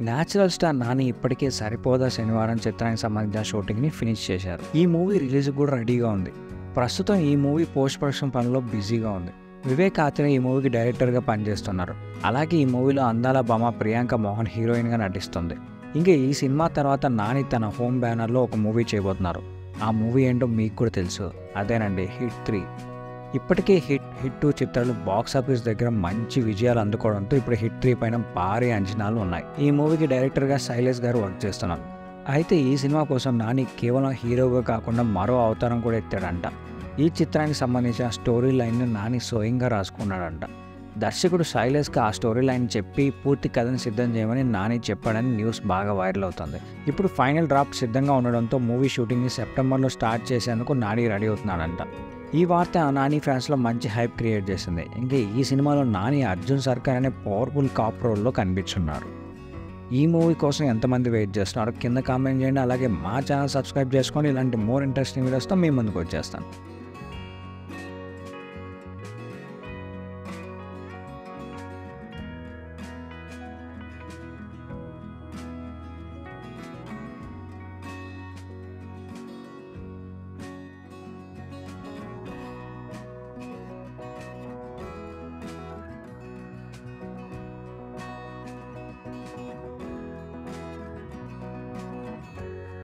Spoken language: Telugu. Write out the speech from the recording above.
న్యాచురల్ స్టార్ నాని ఇప్పటికే సరిపోదా శనివారం చిత్రానికి సంబంధించిన షూటింగ్ని ఫినిష్ చేశారు. ఈ మూవీ రిలీజ్ కూడా రెడీగా ఉంది. ప్రస్తుతం ఈ మూవీ పోస్ట్ ప్రొడక్షన్ పనిలో బిజీగా ఉంది. వివేక్ ఆత్రేయ ఈ మూవీకి డైరెక్టర్గా పనిచేస్తున్నారు. అలాగే ఈ మూవీలో అందాల భామ ప్రియాంక మోహన్ హీరోయిన్గా నటిస్తుంది. ఇంకా ఈ సినిమా తర్వాత నాని తన హోమ్ బ్యానర్లో ఒక మూవీ చేయబోతున్నారు. ఆ మూవీ ఏంటో మీకు కూడా తెలుసు, అదేనండి హిట్ 3. ఇప్పటికే హిట్ 2 చిత్రాలు బాక్సాఫీస్ దగ్గర మంచి విజయాలు అందుకోవడంతో ఇప్పుడు హిట్ 3 పైన భారీ అంచనాలు ఉన్నాయి. ఈ మూవీకి డైరెక్టర్గా శైలేష్ గారు వర్క్ చేస్తున్నారు. అయితే ఈ సినిమా కోసం నాని కేవలం హీరోగా కాకుండా మరో అవతారం కూడా ఎత్తాడంట. ఈ చిత్రానికి సంబంధించిన స్టోరీ లైన్ను నాని స్వయంగా రాసుకున్నాడంట. దర్శకుడు శైలేష్కి ఆ స్టోరీ లైన్ చెప్పి పూర్తి కథను సిద్ధం చేయమని నాని చెప్పాడని న్యూస్ బాగా వైరల్ అవుతుంది. ఇప్పుడు ఫైనల్ డ్రాఫ్ట్ సిద్ధంగా ఉండడంతో మూవీ షూటింగ్ని సెప్టెంబర్లో స్టార్ట్ చేసేందుకు నాని రెడీ అవుతున్నాడంట. ఈ వార్త నాని ఫ్యాన్స్లో మంచి హైప్ క్రియేట్ చేసింది. ఇంకా ఈ సినిమాలో నాని అర్జున్ సర్కార్ అనే పవర్ఫుల్ కాప్ రోల్లో కనిపించున్నారు. ఈ మూవీ కోసం ఎంతమంది వెయిట్ చేస్తున్నారు కింద కామెంట్ చేయండి. అలాగే మా ఛానల్ సబ్స్క్రైబ్ చేసుకోండి. ఇలాంటి మోర్ ఇంట్రెస్టింగ్ వీడియోస్తో మీ ముందుకు వచ్చేస్తాను.